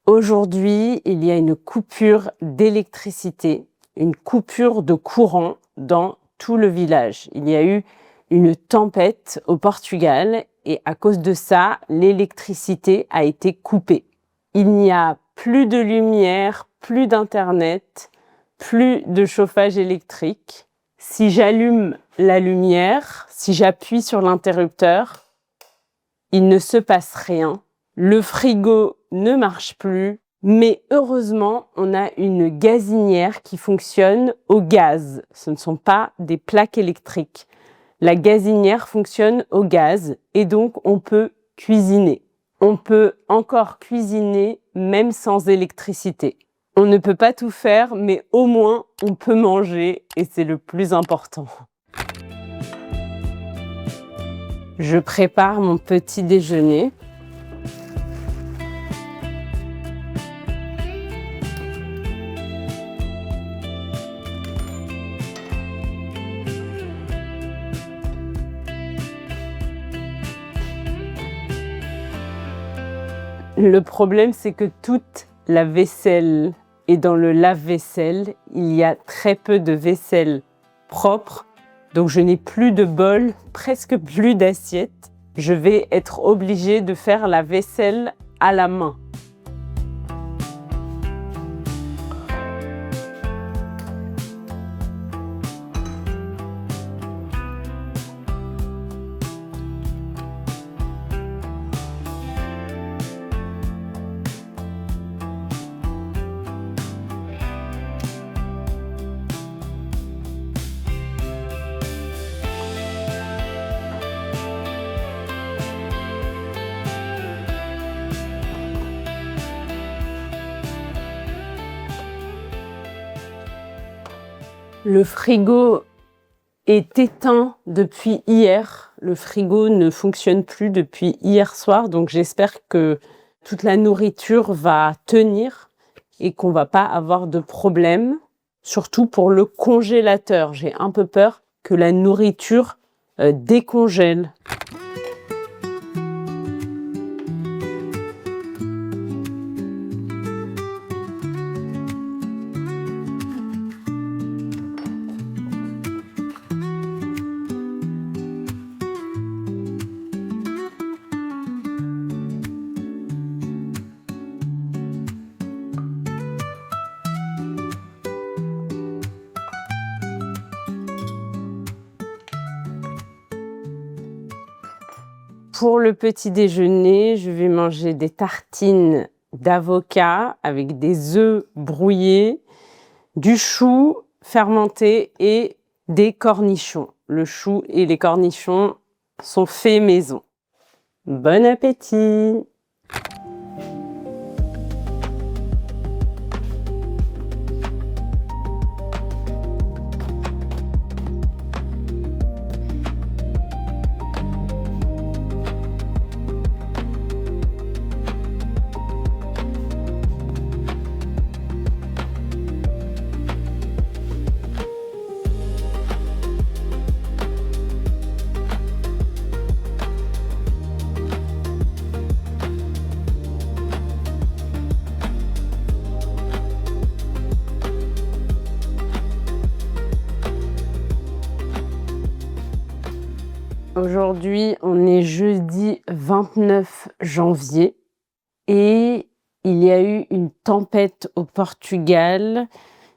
Aujourd'hui, il y a une coupure d'électricité, une coupure de courant dans tout le village. Il y a eu une tempête au Portugal et à cause de ça, l'électricité a été coupée. Il n'y a plus de lumière, plus d'internet, plus de chauffage électrique. Si j'allume la lumière, si j'appuie sur l'interrupteur, il ne se passe rien. Le frigo ne marche plus, mais heureusement, on a une gazinière qui fonctionne au gaz. Ce ne sont pas des plaques électriques. La gazinière fonctionne au gaz et donc on peut cuisiner. On peut encore cuisiner même sans électricité. On ne peut pas tout faire, mais au moins on peut manger et c'est le plus important. Je prépare mon petit déjeuner. Le problème, c'est que toute la vaisselle est dans le lave-vaisselle. Il y a très peu de vaisselle propre, donc je n'ai plus de bol, presque plus d'assiettes. Je vais être obligée de faire la vaisselle à la main. Le frigo est éteint depuis hier. Le frigo ne fonctionne plus depuis hier soir, donc j'espère que toute la nourriture va tenir et qu'on va pas avoir de problème. Surtout pour le congélateur, j'ai un peu peur que la nourriture décongèle. Pour le petit déjeuner, je vais manger des tartines d'avocat avec des œufs brouillés, du chou fermenté et des cornichons. Le chou et les cornichons sont faits maison. Bon appétit! Aujourd'hui, on est jeudi 29 janvier et il y a eu une tempête au Portugal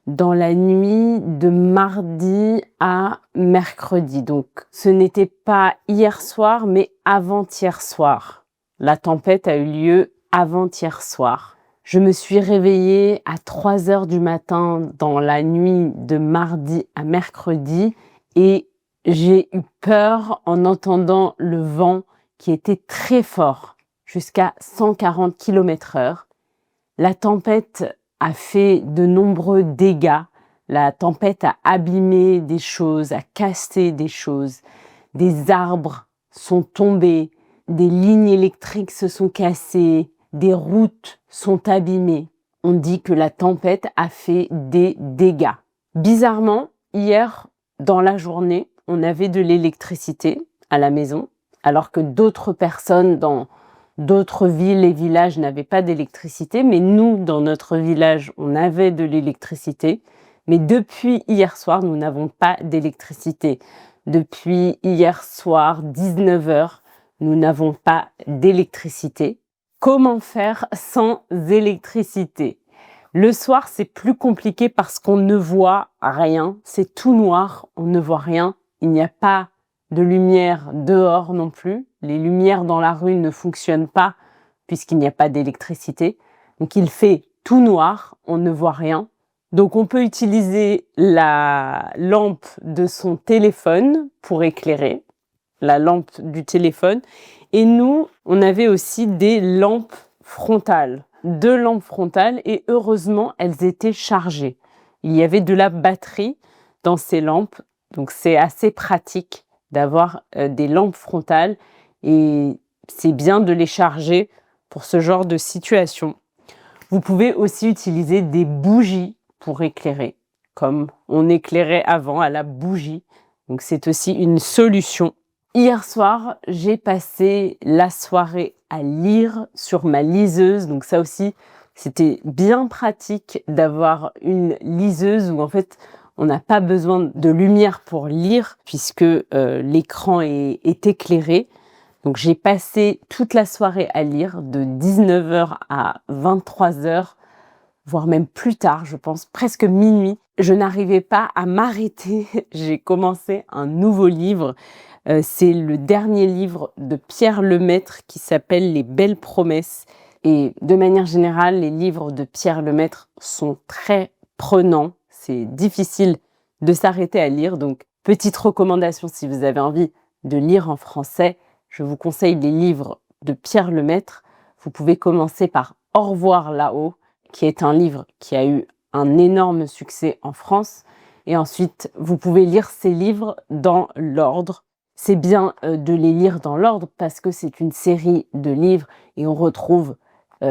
dans la nuit de mardi à mercredi. Donc, ce n'était pas hier soir, mais avant-hier soir. La tempête a eu lieu avant-hier soir. Je me suis réveillée à 3 heures du matin dans la nuit de mardi à mercredi et j'ai eu peur en entendant le vent qui était très fort, jusqu'à 140 km/h. La tempête a fait de nombreux dégâts. La tempête a abîmé des choses, a cassé des choses. Des arbres sont tombés, des lignes électriques se sont cassées, des routes sont abîmées. On dit que la tempête a fait des dégâts. Bizarrement, hier, dans la journée, on avait de l'électricité à la maison, alors que d'autres personnes dans D'autres villes et villages n'avaient pas d'électricité, mais nous, dans notre village, on avait de l'électricité. Mais depuis hier soir, nous n'avons pas d'électricité. Depuis hier soir, 19 h, nous n'avons pas d'électricité. Comment faire sans électricité? Le soir, c'est plus compliqué parce qu'on ne voit rien. C'est tout noir, on ne voit rien. Il n'y a pas de lumière dehors non plus. Les lumières dans la rue ne fonctionnent pas puisqu'il n'y a pas d'électricité. Donc il fait tout noir, on ne voit rien. Donc on peut utiliser la lampe de son téléphone pour éclairer, la lampe du téléphone. Et nous, on avait aussi des lampes frontales, 2 lampes frontales, et heureusement, elles étaient chargées. Il y avait de la batterie dans ces lampes, donc c'est assez pratique d'avoir des lampes frontales et c'est bien de les charger pour ce genre de situation. Vous pouvez aussi utiliser des bougies pour éclairer, comme on éclairait avant à la bougie. Donc c'est aussi une solution. Hier soir, j'ai passé la soirée à lire sur ma liseuse. Donc ça aussi, c'était bien pratique d'avoir une liseuse où en fait, on n'a pas besoin de lumière pour lire puisque l'écran est éclairé. Donc j'ai passé toute la soirée à lire de 19 h à 23 h, voire même plus tard, je pense, presque minuit. Je n'arrivais pas à m'arrêter. J'ai commencé un nouveau livre. C'est le dernier livre de Pierre Lemaitre qui s'appelle Les Belles Promesses. Et de manière générale, les livres de Pierre Lemaitre sont très prenants. C'est difficile de s'arrêter à lire. Donc, petite recommandation si vous avez envie de lire en français, je vous conseille les livres de Pierre Lemaitre. Vous pouvez commencer par Au revoir là-haut, qui est un livre qui a eu un énorme succès en France. Et ensuite, vous pouvez lire ces livres dans l'ordre. C'est bien de les lire dans l'ordre parce que c'est une série de livres et on retrouve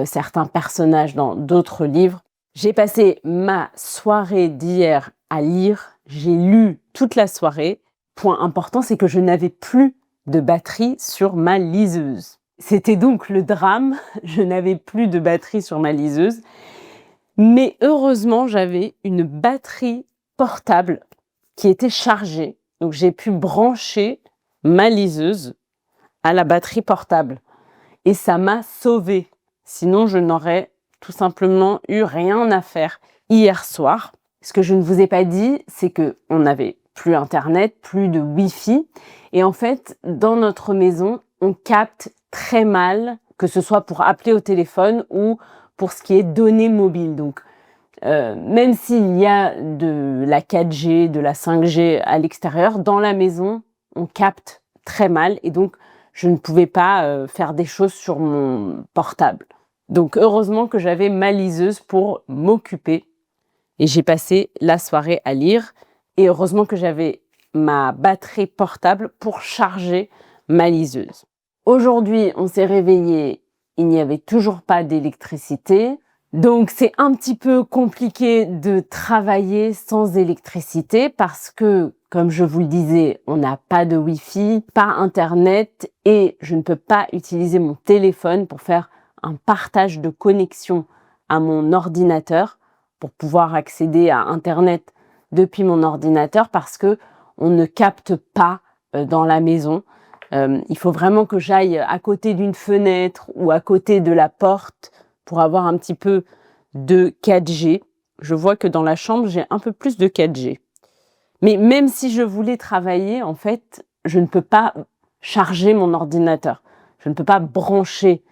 certains personnages dans d'autres livres. J'ai passé ma soirée d'hier à lire. J'ai lu toute la soirée. Point important, c'est que je n'avais plus de batterie sur ma liseuse. C'était donc le drame. Je n'avais plus de batterie sur ma liseuse. Mais heureusement, j'avais une batterie portable qui était chargée. Donc j'ai pu brancher ma liseuse à la batterie portable. Et ça m'a sauvée. Sinon, je n'aurais tout simplement eu rien à faire hier soir. Ce que je ne vous ai pas dit, c'est qu'on n'avait plus Internet, plus de Wi-Fi. Et en fait, dans notre maison, on capte très mal, que ce soit pour appeler au téléphone ou pour ce qui est données mobiles. Donc, même s'il y a de la 4G, de la 5G à l'extérieur, dans la maison, on capte très mal et donc je ne pouvais pas faire des choses sur mon portable. Donc heureusement que j'avais ma liseuse pour m'occuper et j'ai passé la soirée à lire et heureusement que j'avais ma batterie portable pour charger ma liseuse. Aujourd'hui, on s'est réveillé, il n'y avait toujours pas d'électricité. Donc c'est un petit peu compliqué de travailler sans électricité parce que, comme je vous le disais, on n'a pas de Wi-Fi, pas Internet et je ne peux pas utiliser mon téléphone pour faire un partage de connexion à mon ordinateur pour pouvoir accéder à Internet depuis mon ordinateur parce que on ne capte pas dans la maison. Il faut vraiment que j'aille à côté d'une fenêtre ou à côté de la porte pour avoir un petit peu de 4G. Je vois que dans la chambre, j'ai un peu plus de 4G. Mais même si je voulais travailler, en fait, je ne peux pas charger mon ordinateur. Je ne peux pas brancher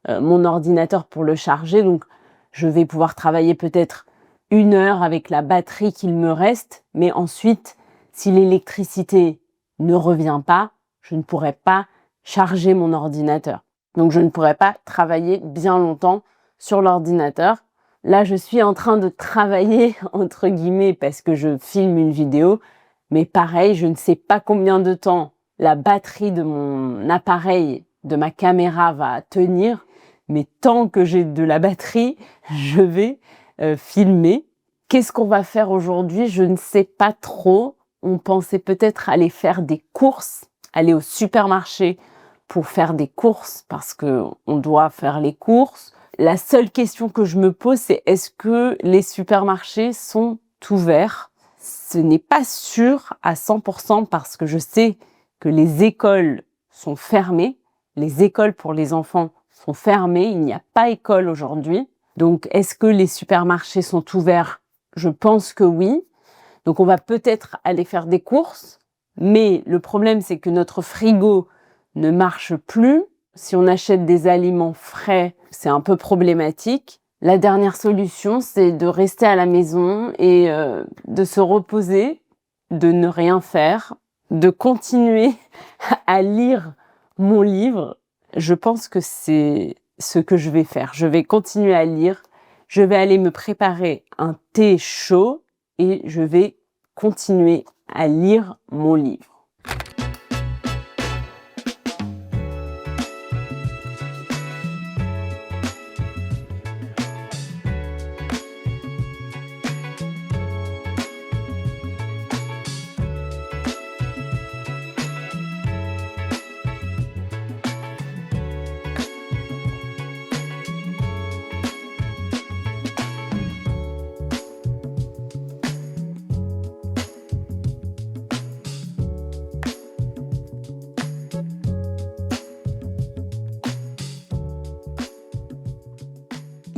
mon ordinateur pour le charger. Donc, je vais pouvoir travailler peut-être 1 heure avec la batterie qu'il me reste. Mais ensuite, si l'électricité ne revient pas, je ne pourrai pas charger mon ordinateur. Donc, je ne pourrai pas travailler bien longtemps sur l'ordinateur. Là, je suis en train de travailler, entre guillemets, parce que je filme une vidéo. Mais pareil, je ne sais pas combien de temps la batterie de mon appareil, de ma caméra va tenir. Mais tant que j'ai de la batterie, je vais filmer. Qu'est-ce qu'on va faire aujourd'hui? Je ne sais pas trop. On pensait peut-être aller faire des courses, aller au supermarché pour faire des courses parce qu'on doit faire les courses. La seule question que je me pose, c'est est-ce que les supermarchés sont ouverts? Ce n'est pas sûr à 100% parce que je sais que les écoles sont fermées. Les écoles pour les enfants sont fermées. Il n'y a pas école aujourd'hui. Donc, est-ce que les supermarchés sont ouverts? Je pense que oui. Donc, on va peut-être aller faire des courses. Mais le problème, c'est que notre frigo ne marche plus. Si on achète des aliments frais, c'est un peu problématique. La dernière solution, c'est de rester à la maison et de se reposer, de ne rien faire, de continuer à lire mon livre. Je pense que c'est ce que je vais faire. Je vais continuer à lire. Je vais aller me préparer un thé chaud et je vais continuer à lire mon livre.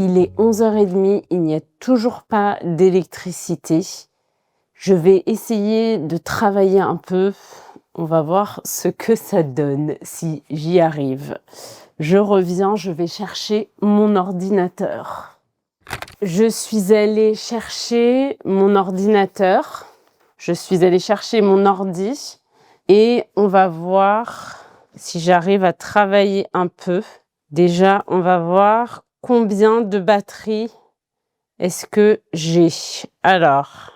Il est 11h30, il n'y a toujours pas d'électricité. Je vais essayer de travailler un peu. On va voir ce que ça donne si j'y arrive. Je reviens, je vais chercher mon ordinateur. Je suis allée chercher mon ordinateur. Je suis allée chercher mon ordi et on va voir si j'arrive à travailler un peu. Déjà, on va voir combien de batterie est-ce que j'ai. Alors,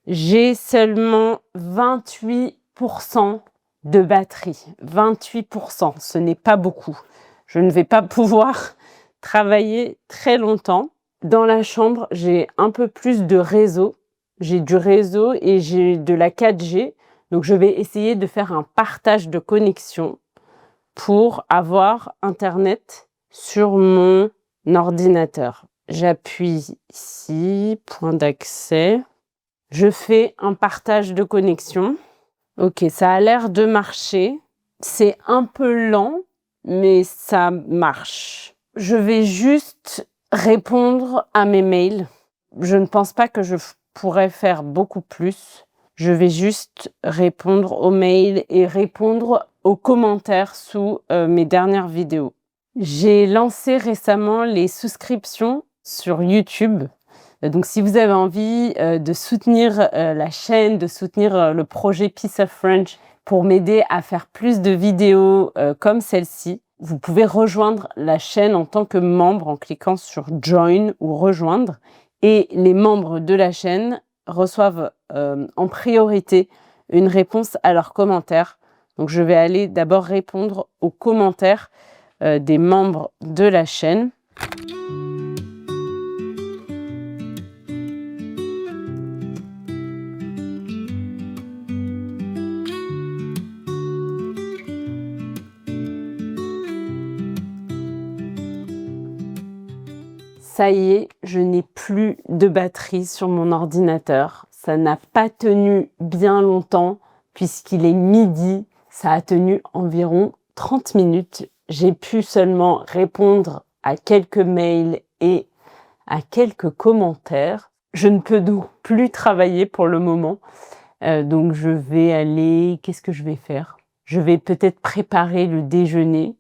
j'ai seulement 28% de batterie. 28%, ce n'est pas beaucoup. Je ne vais pas pouvoir travailler très longtemps. Dans la chambre, j'ai un peu plus de réseau. J'ai du réseau et j'ai de la 4G. Donc, je vais essayer de faire un partage de connexion pour avoir Internet sur mon ordinateur. J'appuie ici, point d'accès. Je fais un partage de connexion. Ok, ça a l'air de marcher. C'est un peu lent, mais ça marche. Je vais juste répondre à mes mails. Je ne pense pas que je pourrais faire beaucoup plus. Je vais juste répondre aux mails et répondre aux commentaires sous mes dernières vidéos. J'ai lancé récemment les souscriptions sur YouTube. Donc, si vous avez envie de soutenir la chaîne, de soutenir le projet Piece of French pour m'aider à faire plus de vidéos comme celle-ci, vous pouvez rejoindre la chaîne en tant que membre en cliquant sur Join ou Rejoindre. Et les membres de la chaîne reçoivent en priorité une réponse à leurs commentaires. Donc, je vais aller d'abord répondre aux commentaires des membres de la chaîne. Ça y est, je n'ai plus de batterie sur mon ordinateur. Ça n'a pas tenu bien longtemps puisqu'il est midi. Ça a tenu environ 30 minutes. J'ai pu seulement répondre à quelques mails et à quelques commentaires. Je ne peux donc plus travailler pour le moment. Donc je vais aller... Qu'est-ce que je vais faire? Je vais peut-être préparer le déjeuner.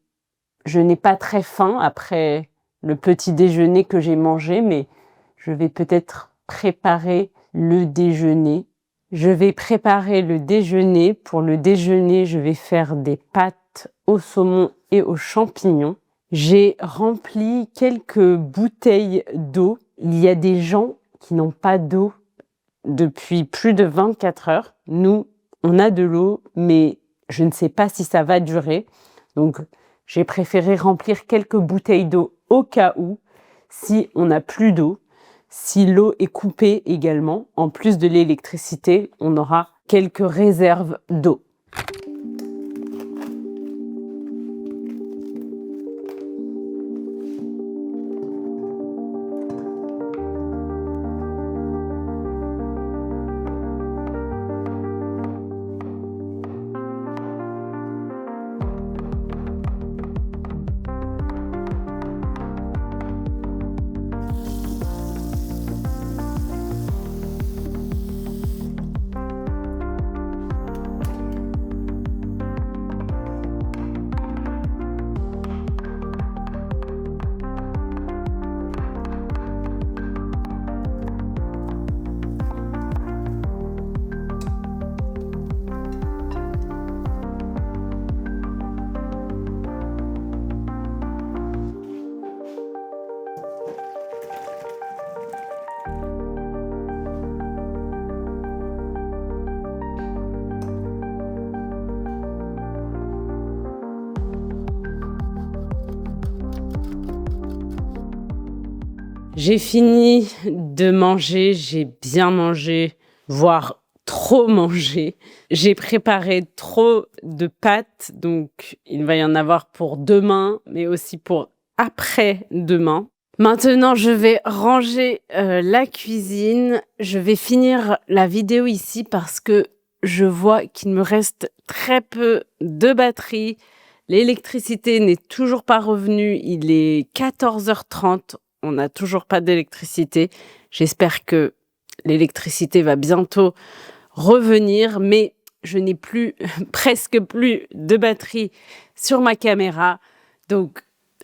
Je n'ai pas très faim après le petit déjeuner que j'ai mangé, mais je vais peut-être préparer le déjeuner. Je vais préparer le déjeuner. Pour le déjeuner, je vais faire des pâtes au saumon et aux champignons. J'ai rempli quelques bouteilles d'eau. Il y a des gens qui n'ont pas d'eau depuis plus de 24 heures. Nous, on a de l'eau, mais je ne sais pas si ça va durer. Donc, j'ai préféré remplir quelques bouteilles d'eau au cas où, si on n'a plus d'eau, si l'eau est coupée également. En plus de l'électricité, on aura quelques réserves d'eau. J'ai fini de manger, j'ai bien mangé, voire trop mangé. J'ai préparé trop de pâtes, donc il va y en avoir pour demain, mais aussi pour après-demain. Maintenant, je vais ranger la cuisine. Je vais finir la vidéo ici parce que je vois qu'il me reste très peu de batterie. L'électricité n'est toujours pas revenue. Il est 14h30. On n'a toujours pas d'électricité. J'espère que l'électricité va bientôt revenir, mais je n'ai plus, presque plus de batterie sur ma caméra. Donc,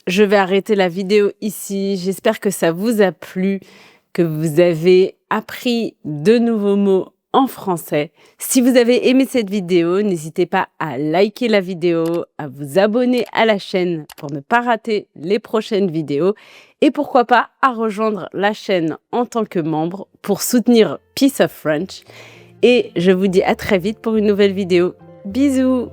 je vais arrêter la vidéo ici. J'espère que ça vous a plu, que vous avez appris de nouveaux mots en français. Si vous avez aimé cette vidéo, n'hésitez pas à liker la vidéo, à vous abonner à la chaîne pour ne pas rater les prochaines vidéos et pourquoi pas à rejoindre la chaîne en tant que membre pour soutenir Piece of French. Et je vous dis à très vite pour une nouvelle vidéo. Bisous!